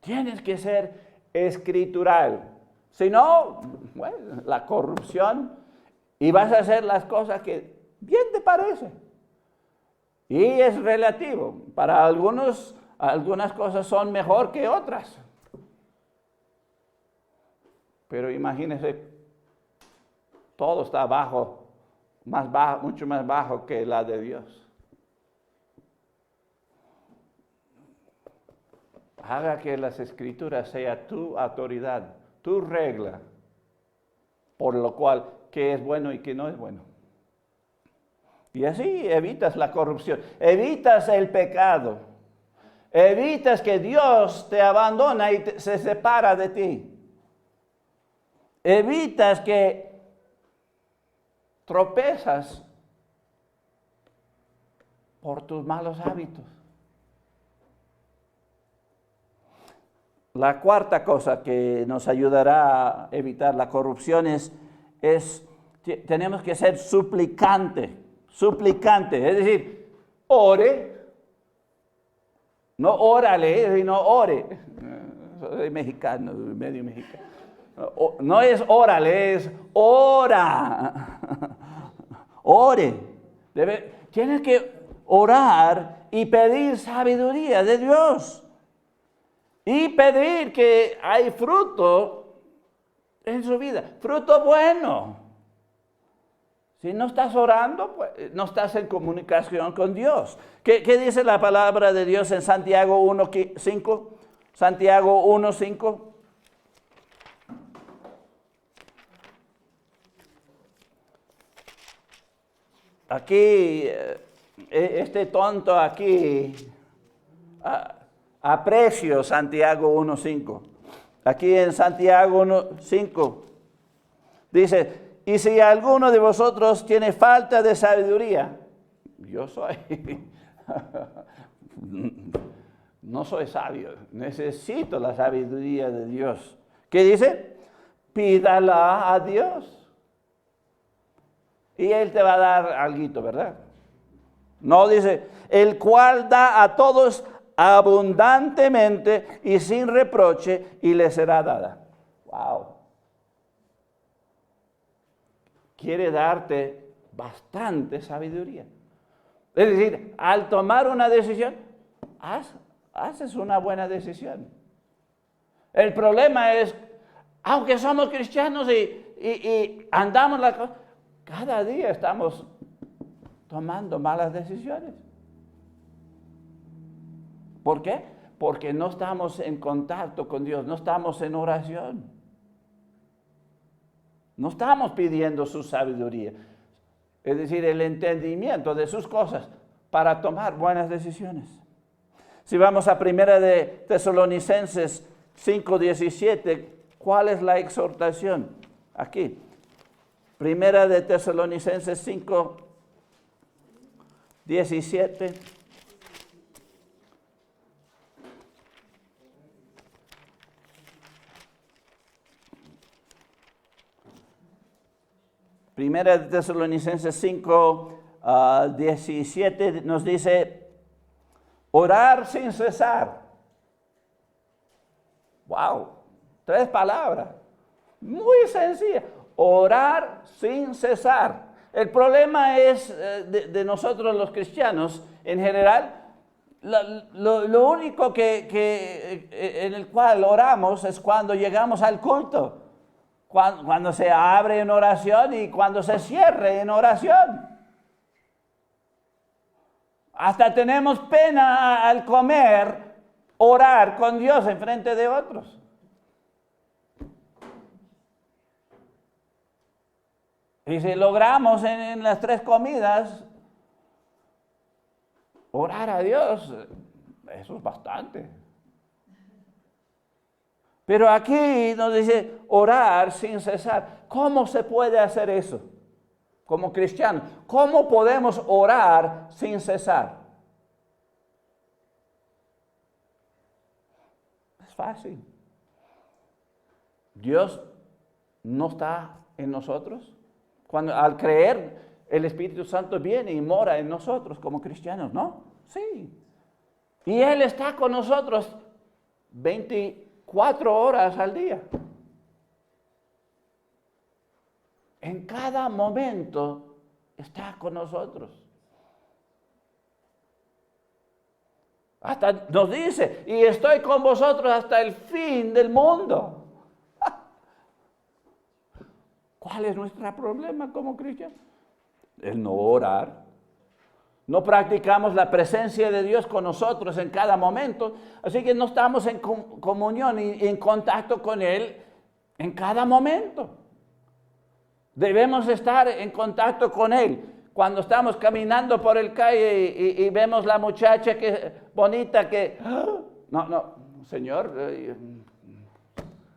Tienes que ser escritural. Si no, bueno, la corrupción, y vas a hacer las cosas que bien te parece. Y es relativo. Para algunos, algunas cosas son mejor que otras. Pero imagínense, todo está mucho más bajo que la de Dios. Haga que las escrituras sea tu autoridad, tu regla, por lo cual qué es bueno y qué no es bueno. Y así evitas la corrupción, evitas el pecado, evitas que Dios te abandona y se separa de ti. Evitas que tropezas por tus malos hábitos. La cuarta cosa que nos ayudará a evitar la corrupción es tenemos que ser suplicante, es decir, ore, no órale, sino ore. Soy mexicano, medio mexicano. No es órale, es ora. Ore. Tienes que orar y pedir sabiduría de Dios. Y pedir que hay fruto en su vida, fruto bueno. Si no estás orando, pues no estás en comunicación con Dios. ¿Qué dice la palabra de Dios en Santiago 1:5? Santiago 1:5. Aquí este tonto aquí aprecio Santiago 1:5. Aquí en Santiago 1:5 dice, y si alguno de vosotros tiene falta de sabiduría, yo soy, no soy sabio, necesito la sabiduría de Dios. ¿Qué dice? Pídala a Dios. Y Él te va a dar alguito, ¿verdad? No dice, el cual da a todos abundantemente y sin reproche y le será dada. Wow. Quiere darte bastante sabiduría. Es decir, al tomar una decisión, haces una buena decisión. El problema es, aunque somos cristianos y andamos la cosa, cada día estamos tomando malas decisiones. ¿Por qué? Porque no estamos en contacto con Dios, no estamos en oración. No estamos pidiendo su sabiduría, es decir, el entendimiento de sus cosas para tomar buenas decisiones. Si vamos a 1 de Tesalonicenses 5:17, ¿cuál es la exhortación? Aquí. 1 de Tesalonicenses 5:17. Primera de Tesalonicenses 5:17 nos dice, orar sin cesar. Wow, 3 palabras, muy sencillas. Orar sin cesar. El problema es de nosotros los cristianos en general, lo único en el cual oramos es cuando llegamos al culto. Cuando se abre en oración y cuando se cierre en oración. Hasta tenemos pena al comer, orar con Dios en frente de otros. Y si logramos en las 3 comidas orar a Dios, eso es bastante. Pero aquí nos dice orar sin cesar. ¿Cómo se puede hacer eso? Como cristianos, ¿cómo podemos orar sin cesar? Es fácil. Dios no está en nosotros. Cuando al creer, el Espíritu Santo viene y mora en nosotros como cristianos, ¿no? Sí. Y Él está con nosotros 24 horas al día. En cada momento está con nosotros. Hasta nos dice, y estoy con vosotros hasta el fin del mundo. ¿Cuál es nuestro problema como cristianos? El no orar. No practicamos la presencia de Dios con nosotros en cada momento, así que no estamos en comunión y en contacto con Él en cada momento. Debemos estar en contacto con Él. Cuando estamos caminando por el calle y vemos la muchacha bonita que... No, Señor,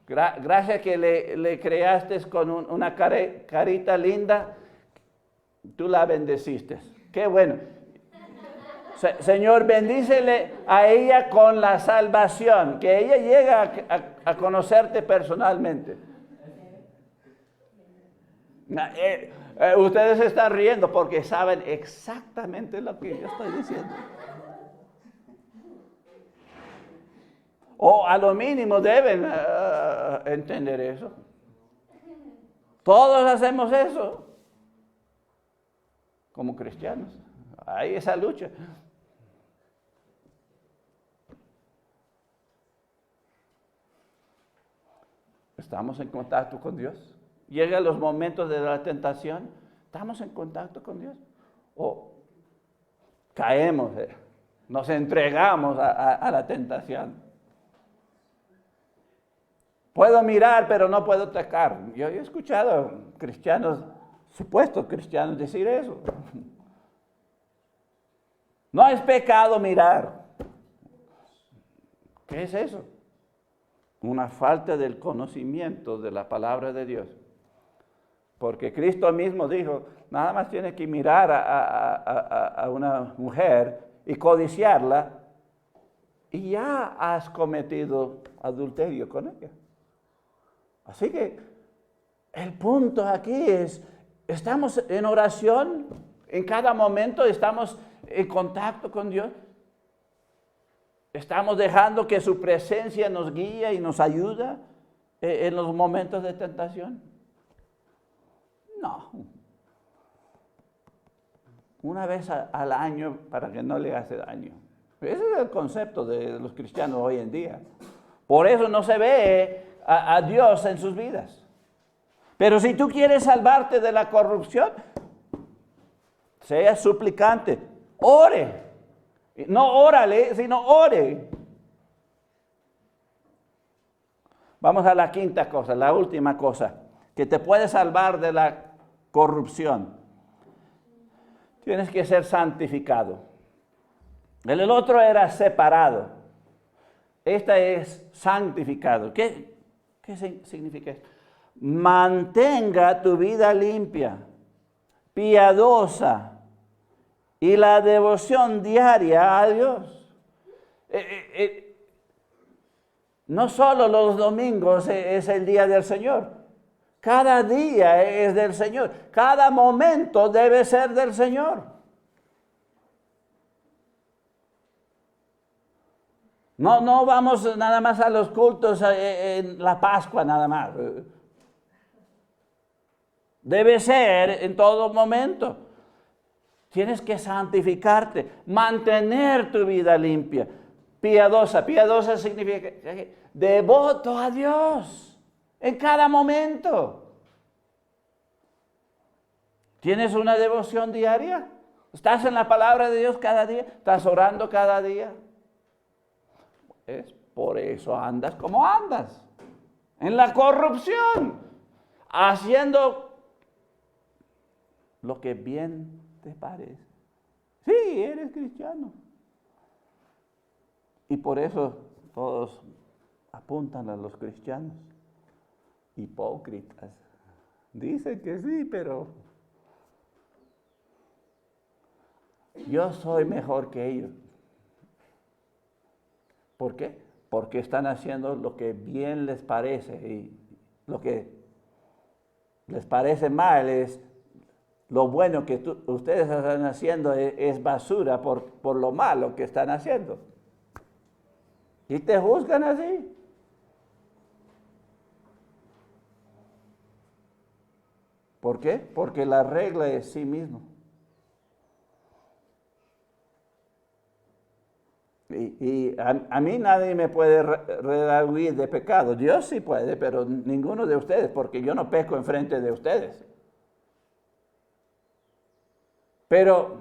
gracias que le creaste con una carita linda, tú la bendeciste. Qué bueno. Señor, bendícele a ella con la salvación, que ella llegue a conocerte personalmente. Ustedes están riendo porque saben exactamente lo que yo estoy diciendo. O a lo mínimo deben entender eso. Todos hacemos eso como cristianos. Hay esa lucha. Estamos en contacto con Dios. Llegan los momentos de la tentación, estamos en contacto con Dios. O caemos, nos entregamos a la tentación. Puedo mirar, pero no puedo tocar. Yo he escuchado cristianos, supuestos cristianos, decir eso. No es pecado mirar. ¿Qué es eso? Una falta del conocimiento de la palabra de Dios. Porque Cristo mismo dijo, nada más tienes que mirar a una mujer y codiciarla y ya has cometido adulterio con ella. Así que el punto aquí es, estamos en oración, en cada momento estamos en contacto con Dios. Estamos dejando que su presencia nos guíe y nos ayuda en los momentos de tentación. No. Una vez al año para que no le hace daño. Ese es el concepto de los cristianos hoy en día. Por eso no se ve a Dios en sus vidas. Pero si tú quieres salvarte de la corrupción, sea suplicante, ore. No órale, sino ore. Vamos a la quinta cosa, la última cosa, que te puede salvar de la corrupción. Tienes que ser santificado. El otro era separado. Esta es santificado. ¿Qué significa esto? Mantenga tu vida limpia, piadosa y la devoción diaria a Dios. No solo los domingos es el día del Señor. Cada día es del Señor. Cada momento debe ser del Señor. No vamos nada más a los cultos en la Pascua nada más. Debe ser en todo momento. Tienes que santificarte, mantener tu vida limpia, piadosa. Piadosa significa devoto a Dios en cada momento. ¿Tienes una devoción diaria? ¿Estás en la palabra de Dios cada día? ¿Estás orando cada día? Es por eso andas como andas, en la corrupción, haciendo lo que bien te parece. Sí, eres cristiano. Y por eso todos apuntan a los cristianos hipócritas. Dicen que sí, pero yo soy mejor que ellos. ¿Por qué? Porque están haciendo lo que bien les parece y lo que les parece mal es lo bueno que ustedes están haciendo es basura por lo malo que están haciendo. Y te juzgan así. ¿Por qué? Porque la regla es sí mismo. Y a mí nadie me puede redarguir de pecado. Dios sí puede, pero ninguno de ustedes, porque yo no peco enfrente de ustedes. Pero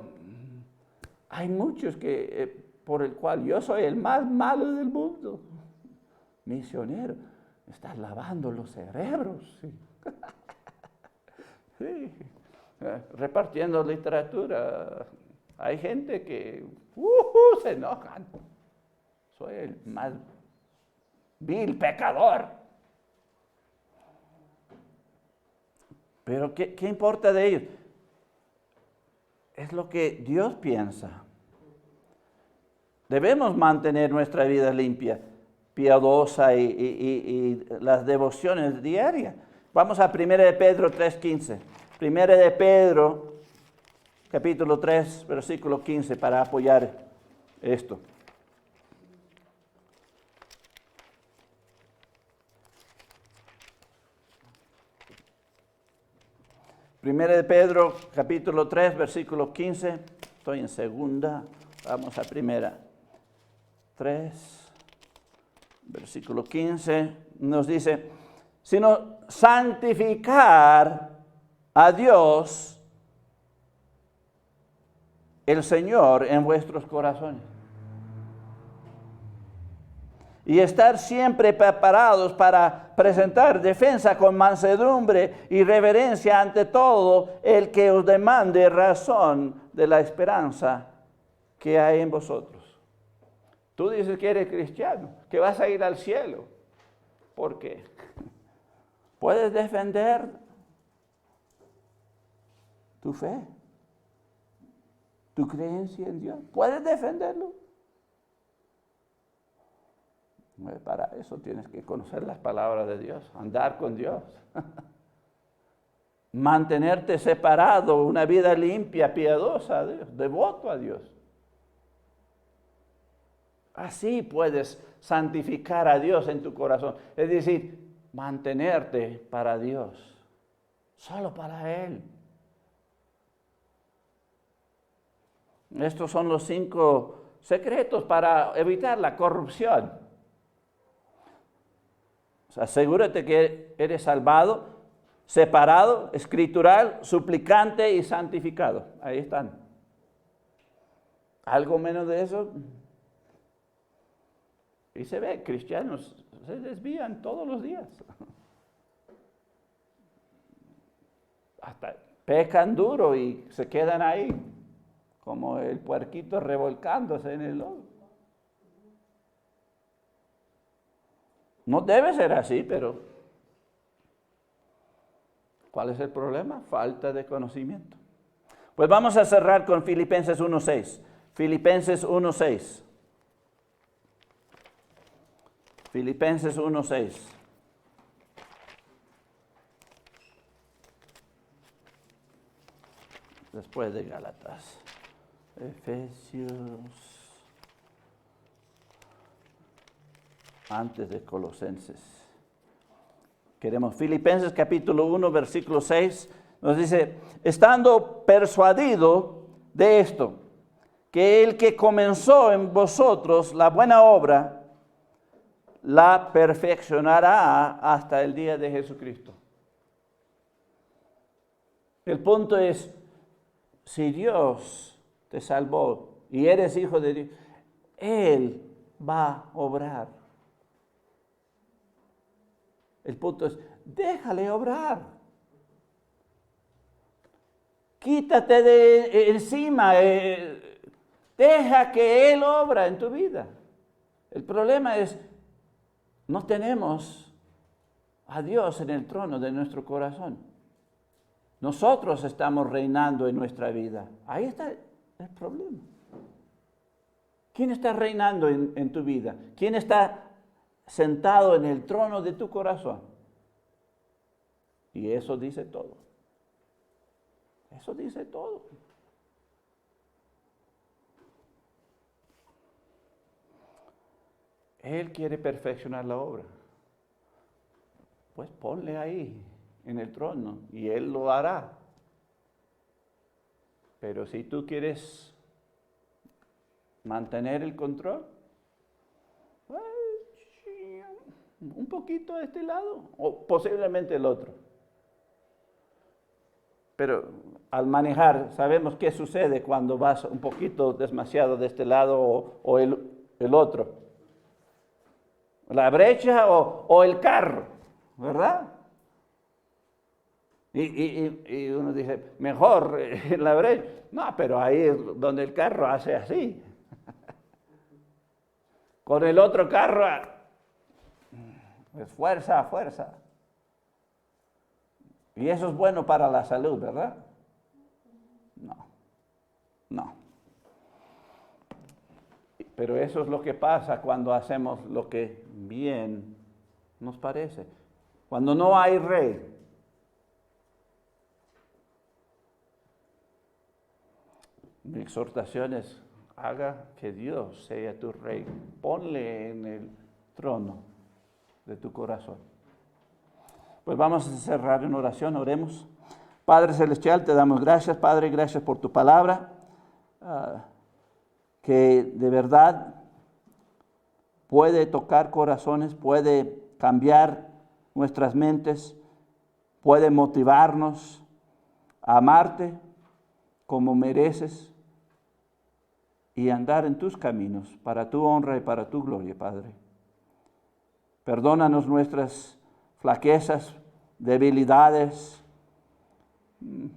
hay muchos que por el cual yo soy el más malo del mundo. Misionero, estás lavando los cerebros. Sí. Sí. Repartiendo literatura. Hay gente que se enojan. Soy el más vil pecador. Pero ¿qué importa de ellos? Es lo que Dios piensa. Debemos mantener nuestra vida limpia, piadosa y las devociones diarias. Vamos a 1 de Pedro 3:15. 1 de Pedro, capítulo 3, versículo 15, para apoyar esto. Primera de Pedro, capítulo 3, versículo 15. Estoy en segunda, vamos a primera. 3, versículo 15, nos dice, sino santificar a Dios, el Señor, en vuestros corazones. Y estar siempre preparados para presentar defensa con mansedumbre y reverencia ante todo el que os demande razón de la esperanza ¿qué hay en vosotros? Tú dices que eres cristiano, que vas a ir al cielo. ¿Por qué? ¿Puedes defender tu fe? ¿Tu creencia en Dios? ¿Puedes defenderlo? Para eso tienes que conocer las palabras de Dios, andar con Dios. Mantenerte separado, una vida limpia, piadosa a Dios, devoto a Dios. Así puedes santificar a Dios en tu corazón. Es decir, mantenerte para Dios, solo para Él. Estos son los 5 secretos para evitar la corrupción. O sea, asegúrate que eres salvado, separado, escritural, suplicante y santificado. Ahí están. Algo menos de eso. Y se ve, cristianos se desvían todos los días. Hasta pecan duro y se quedan ahí, como el puerquito revolcándose en el lodo. No debe ser así, pero ¿cuál es el problema? Falta de conocimiento. Pues vamos a cerrar con Filipenses 1:6. Filipenses 1:6. Filipenses 1:6. Después de Gálatas. Efesios. Antes de Colosenses. Queremos Filipenses capítulo 1, versículo 6. Nos dice, estando persuadido de esto, que el que comenzó en vosotros la buena obra, la perfeccionará hasta el día de Jesucristo. El punto es, si Dios te salvó y eres hijo de Dios, Él va a obrar. El punto es, déjale obrar. Quítate de encima, deja que Él obra en tu vida. El problema es, no tenemos a Dios en el trono de nuestro corazón. Nosotros estamos reinando en nuestra vida. Ahí está el problema. ¿Quién está reinando en tu vida? ¿Quién está sentado en el trono de tu corazón? Y eso dice todo. Eso dice todo. Él quiere perfeccionar la obra. Pues ponle ahí, en el trono, y Él lo hará. Pero si tú quieres mantener el control, pues, un poquito a este lado, o posiblemente el otro. Pero al manejar, sabemos qué sucede cuando vas un poquito demasiado de este lado o el otro. La brecha o el carro, ¿verdad? Y uno dice, mejor la brecha. No, pero ahí es donde el carro hace así. Con el otro carro, es fuerza a fuerza. Y eso es bueno para la salud, ¿verdad? No. Pero eso es lo que pasa cuando hacemos lo que bien nos parece. Cuando no hay rey. Mi exhortación es, haga que Dios sea tu rey. Ponle en el trono de tu corazón. Pues vamos a cerrar en oración, oremos. Padre Celestial, te damos gracias, Padre, gracias por tu palabra, que de verdad puede tocar corazones, puede cambiar nuestras mentes, puede motivarnos a amarte como mereces y andar en tus caminos para tu honra y para tu gloria, Padre. Perdónanos nuestras flaquezas, debilidades,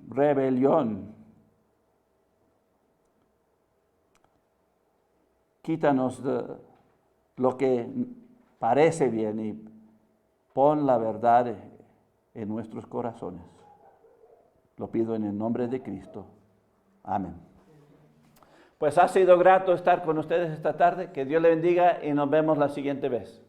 rebelión. Quítanos de lo que parece bien y pon la verdad en nuestros corazones. Lo pido en el nombre de Cristo. Amén. Pues ha sido grato estar con ustedes esta tarde. Que Dios le bendiga y nos vemos la siguiente vez.